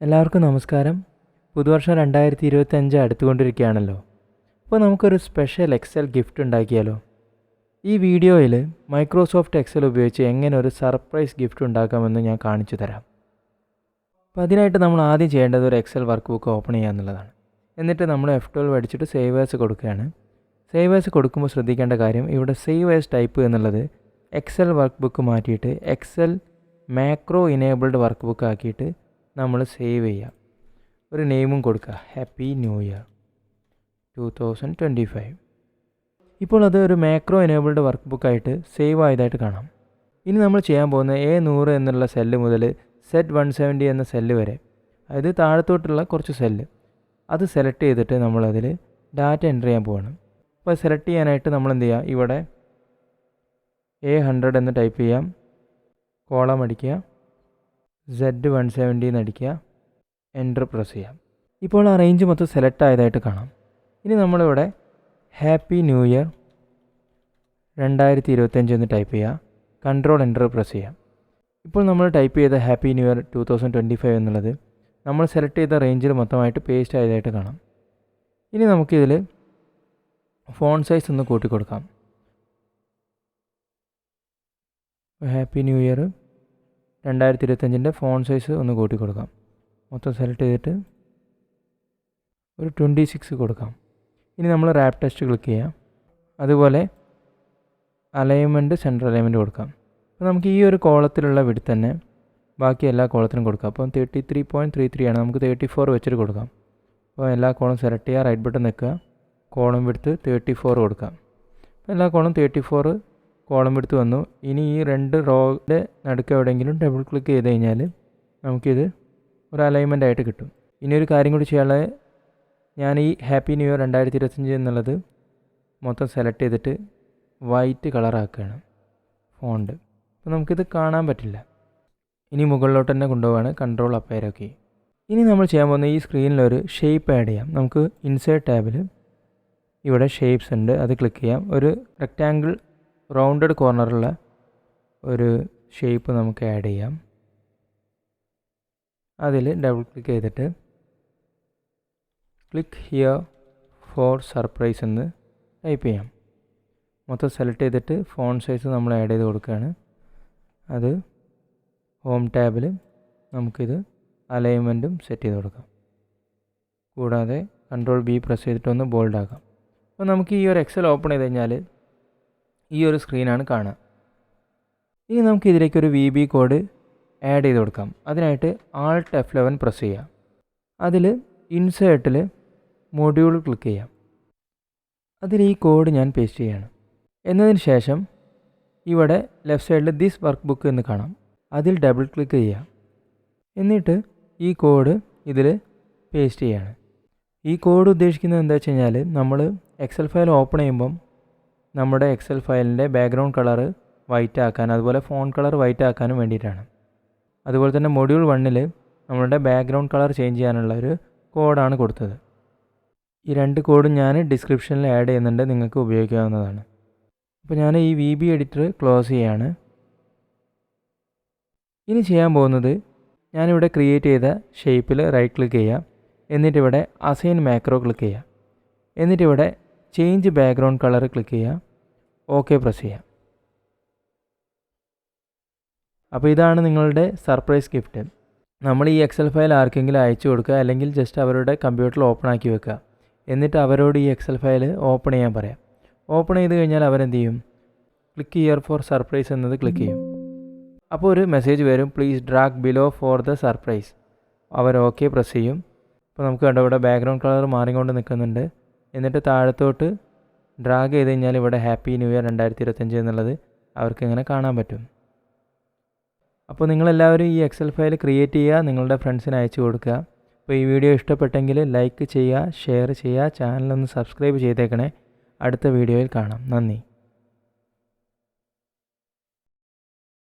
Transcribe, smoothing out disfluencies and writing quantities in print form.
എല്ലാവർക്കും നമസ്കാരം. പുതുവർഷം 2025 അടുത്തുകൊണ്ടിരിക്കുകയാണല്ലോ. അപ്പോൾ നമുക്കൊരു സ്പെഷ്യൽ എക്സൽ ഗിഫ്റ്റ് ഉണ്ടാക്കിയാലോ? ഈ വീഡിയോയിൽ മൈക്രോസോഫ്റ്റ് എക്സൽ ഉപയോഗിച്ച് എങ്ങനെ ഒരു സർപ്രൈസ് ഗിഫ്റ്റ് ഉണ്ടാക്കാമെന്ന് ഞാൻ കാണിച്ചു തരാം. അപ്പോൾ അതിനായിട്ട് നമ്മൾ ആദ്യം ചെയ്യേണ്ടത് ഒരു എക്സൽ വർക്ക് ബുക്ക് ഓപ്പൺ ചെയ്യുക എന്നുള്ളതാണ്. എന്നിട്ട് നമ്മൾ F12 അടിച്ചിട്ട് സേവ് ആസ് കൊടുക്കുകയാണ്. സേവ് ആസ് കൊടുക്കുമ്പോൾ ശ്രദ്ധിക്കേണ്ട കാര്യം, ഇവിടെ സേവ് ആസ് ടൈപ്പ് എന്നുള്ളത് എക്സൽ വർക്ക് ബുക്ക് മാറ്റിയിട്ട് excel macro enabled workbook ആക്കിയിട്ട് നമ്മൾ സേവ് ചെയ്യുക. ഒരു നെയിമും കൊടുക്കുക, ഹാപ്പി ന്യൂ ഇയർ 2025. ഇപ്പോൾ അത് ഒരു മാക്രോ എനേബിൾഡ് വർക്ക് ബുക്കായിട്ട് സേവ് ആയതായിട്ട് കാണാം. ഇനി നമ്മൾ ചെയ്യാൻ പോകുന്ന A100 എന്നുള്ള സെല്ല് മുതൽ Z170 എന്ന സെല്ല് വരെ, അതായത് താഴത്തോട്ടുള്ള കുറച്ച് സെല്ല്, അത് സെലക്ട് ചെയ്തിട്ട് നമ്മളതിൽ ഡാറ്റ എൻ്റർ ചെയ്യാൻ പോവാണ്. അപ്പോൾ സെലക്ട് ചെയ്യാനായിട്ട് നമ്മൾ എന്ത് ചെയ്യുക, ഇവിടെ A100 എന്ന് ടൈപ്പ് ചെയ്യാം, കോളം അടിക്കുക, Z170 എന്ന് അടിക്കുക, എൻ്റർ പ്രസ് ചെയ്യാം. ഇപ്പോൾ ആ റേഞ്ച് മൊത്തം സെലക്ട് ആയതായിട്ട് കാണാം. ഇനി നമ്മളിവിടെ ഹാപ്പി ന്യൂ ഇയർ 2025 എന്ന് ടൈപ്പ് ചെയ്യുക, കൺട്രോൾ എൻ്റർ പ്രസ് ചെയ്യാം. ഇപ്പോൾ നമ്മൾ ടൈപ്പ് ചെയ്ത ഹാപ്പി ന്യൂ ഇയർ 2025 എന്നുള്ളത് നമ്മൾ സെലക്ട് ചെയ്ത റേഞ്ചിൽ മൊത്തമായിട്ട് പേസ്റ്റ് ആയതായിട്ട് കാണാം. ഇനി നമുക്കിതിൽ ഫോണ്ട് സൈസ് ഒന്ന് കൂട്ടി കൊടുക്കാം. Happy new year 2025 font size ഒന്ന് കൂട്ടി കൊടുക്കാം. മൊത്തം സെലക്ട് ചെയ്തിട്ട് ഒരു 26 കൊടുക്കാം. ഇനി നമ്മൾ റാപ്പ് ടെക്സ്റ്റ് ക്ലിക്ക് ചെയ്യാം. അതുപോലെ അലൈൻമെൻറ്റ് സെൻട്രൽ അലൈൻമെൻറ്റ് കൊടുക്കാം. അപ്പോൾ നമുക്ക് ഈ ഒരു കോളത്തിലുള്ള വിഡ്ത്ത് തന്നെ ബാക്കി എല്ലാ കോളത്തിനും കൊടുക്കാം. അപ്പം 33.33 ആണ്, നമുക്ക് 34 വെച്ചിട്ട് കൊടുക്കാം. അപ്പോൾ എല്ലാ കോളം സെലക്ട് ചെയ്യുക, റൈറ്റ് ബട്ടൺ നിൽക്കുക, കോളം വിഡ്ത്ത് 34 കൊടുക്കാം. അപ്പോൾ എല്ലാ കോളം 34 കോളം വിഡ്ത്ത് വന്നു. ഇനി ഈ രണ്ട് റോയുടെ നടുക്ക് എവിടെയെങ്കിലും ഡബിൾ ക്ലിക്ക് ചെയ്ത് കഴിഞ്ഞാൽ നമുക്കിത് ഒരു അലൈൻമെൻ്റ് ആയിട്ട് കിട്ടും. ഇനി ഒരു കാര്യം കൂടി ചെയ്യാനുള്ളത്, ഞാൻ ഈ ഹാപ്പി ന്യൂ ഇയർ 2025 എന്നുള്ളത് മൊത്തം സെലക്ട് ചെയ്തിട്ട് വൈറ്റ് കളറാക്കുകയാണ് ഫോണ്ട്. അപ്പോൾ നമുക്കിത് കാണാൻ പറ്റില്ല. ഇനി മുകളിലോട്ട് തന്നെ കൊണ്ടുപോവാണ്, കൺട്രോൾ അപ്പയറൊക്കെ. ഇനി നമ്മൾ ചെയ്യാൻ പോകുന്ന ഈ സ്ക്രീനിലൊരു ഷേപ്പ് ആഡ് ചെയ്യാം. നമുക്ക് ഇൻസേർട്ട് ടാബിൽ ഇവിടെ ഷേപ്സ് ഉണ്ട്, അത് ക്ലിക്ക് ചെയ്യാം. ഒരു റെക്റ്റാങ്കിൾ റൗണ്ടഡ് കോർണറുള്ള ഒരു ഷേപ്പ് നമുക്ക് ആഡ് ചെയ്യാം. അതിൽ ഡബിൾ ക്ലിക്ക് ചെയ്തിട്ട് ക്ലിക്ക് ഹിയർ ഫോർ സർപ്രൈസ് എന്ന് ടൈപ്പ് ചെയ്യാം. മൊത്തം സെലക്ട് ചെയ്തിട്ട് ഫോണ്ട് സൈസ് നമ്മൾ ആഡ് ചെയ്ത് കൊടുക്കുകയാണ്. അത് ഹോം ടാബിൽ നമുക്കിത് അലൈൻമെൻറ്റും സെറ്റ് ചെയ്ത് കൊടുക്കാം. കൂടാതെ കൺട്രോൾ B പ്രസ് ചെയ്തിട്ടൊന്ന് ബോൾഡ് ആക്കാം. അപ്പോൾ നമുക്ക് ഈ ഒരു എക്സൽ ഓപ്പൺ ചെയ്ത് കഴിഞ്ഞാൽ ഈ ഒരു സ്ക്രീനാണ് കാണുക. ഇനി നമുക്ക് ഇതിലേക്ക് ഒരു VB കോഡ് ആഡ് ചെയ്ത് കൊടുക്കാം. അതിനായിട്ട് Alt F11 പ്രസ് ചെയ്യാം. അതിൽ ഇൻസേർട്ടിൽ മൊഡ്യൂൾ ക്ലിക്ക് ചെയ്യാം. അതിൽ ഈ കോഡ് ഞാൻ പേസ്റ്റ് ചെയ്യാണ്. എന്നതിന് ശേഷം ഇവിടെ ലെഫ്റ്റ് സൈഡിൽ ദിസ് വർക്ക് ബുക്ക് എന്ന് കാണാം, അതിൽ ഡബിൾ ക്ലിക്ക് ചെയ്യാം. എന്നിട്ട് ഈ കോഡ് ഇതിൽ പേസ്റ്റ് ചെയ്യാണ്. ഈ കോഡ് ഉദ്ദേശിക്കുന്നത് എന്താ വെച്ച് കഴിഞ്ഞാൽ, നമ്മൾ എക്സൽ ഫയൽ ഓപ്പൺ ചെയ്യുമ്പം നമ്മുടെ എക്സൽ ഫയലിൻ്റെ ബാക്ക്ഗ്രൗണ്ട് കളർ വൈറ്റ് ആക്കാൻ, അതുപോലെ ഫോണ്ട് കളർ വൈറ്റ് ആക്കാനും വേണ്ടിയിട്ടാണ്. അതുപോലെ തന്നെ മൊഡ്യൂൾ 1ൽ നമ്മളുടെ ബാക്ക്ഗ്രൗണ്ട് കളർ ചേഞ്ച് ചെയ്യാനുള്ള ഒരു കോഡാണ് കൊടുത്തത്. ഈ രണ്ട് കോഡും ഞാൻ ഡിസ്ക്രിപ്ഷനിൽ ആഡ് ചെയ്യുന്നുണ്ട്, നിങ്ങൾക്ക് ഉപയോഗിക്കാവുന്നതാണ്. അപ്പോൾ ഞാൻ ഈ VB എഡിറ്റർ ക്ലോസ് ചെയ്യാണ്. ഇനി ചെയ്യാൻ പോകുന്നത്, ഞാനിവിടെ ക്രിയേറ്റ് ചെയ്ത ഷേപ്പിൽ റൈറ്റ് ക്ലിക്ക് ചെയ്യുക. എന്നിട്ടിവിടെ അസൈൻ മാക്രോ ക്ലിക്ക് ചെയ്യുക. എന്നിട്ടിവിടെ ചേഞ്ച് ബാക്ക്ഗ്രൗണ്ട് കളർ ക്ലിക്ക് ചെയ്യുക, ഓക്കെ പ്രസ് ചെയ്യുക. അപ്പോൾ ഇതാണ് നിങ്ങളുടെ സർപ്രൈസ് ഗിഫ്റ്റ്. നമ്മൾ ഈ എക്സൽ ഫയൽ ആർക്കെങ്കിലും അയച്ചു കൊടുക്കുക, അല്ലെങ്കിൽ ജസ്റ്റ് അവരുടെ കമ്പ്യൂട്ടറിൽ ഓപ്പൺ ആക്കി വെക്കുക. എന്നിട്ട് അവരോട് ഈ എക്സൽ ഫയൽ ഓപ്പൺ ചെയ്യാൻ പറയാം. ഓപ്പൺ ചെയ്ത് കഴിഞ്ഞാൽ അവരെന്ത് ചെയ്യും, ക്ലിക്ക് ഹിയർ ഫോർ സർപ്രൈസ് എന്നത് ക്ലിക്ക് ചെയ്യും. അപ്പോൾ ഒരു മെസ്സേജ് വരും, please drag below for the surprise. അവർ ഓക്കെ പ്രസ് ചെയ്യും. അപ്പോൾ നമുക്ക് കണ്ടോ, ഇവിടെ ബാക്ക്ഗ്രൗണ്ട് കളർ മാറിക്കൊണ്ട് നിൽക്കുന്നുണ്ട്. എന്നിട്ട് താഴത്തോട്ട് ഡ്രാഗ് ചെയ്ത് കഴിഞ്ഞാൽ ഇവിടെ ഹാപ്പി ന്യൂ ഇയർ 2025 എന്നുള്ളത് അവർക്ക് ഇങ്ങനെ കാണാൻ പറ്റും. അപ്പോൾ നിങ്ങളെല്ലാവരും ഈ എക്സൽ ഫയൽ ക്രിയേറ്റ് ചെയ്യുക, നിങ്ങളുടെ ഫ്രണ്ട്സിന് അയച്ചു കൊടുക്കുക. അപ്പോൾ ഈ വീഡിയോ ഇഷ്ടപ്പെട്ടെങ്കിൽ ലൈക്ക് ചെയ്യുക, ഷെയർ ചെയ്യുക, ചാനലൊന്ന് സബ്സ്ക്രൈബ് ചെയ്തേക്കണേ. അടുത്ത വീഡിയോയിൽ കാണാം. നന്ദി.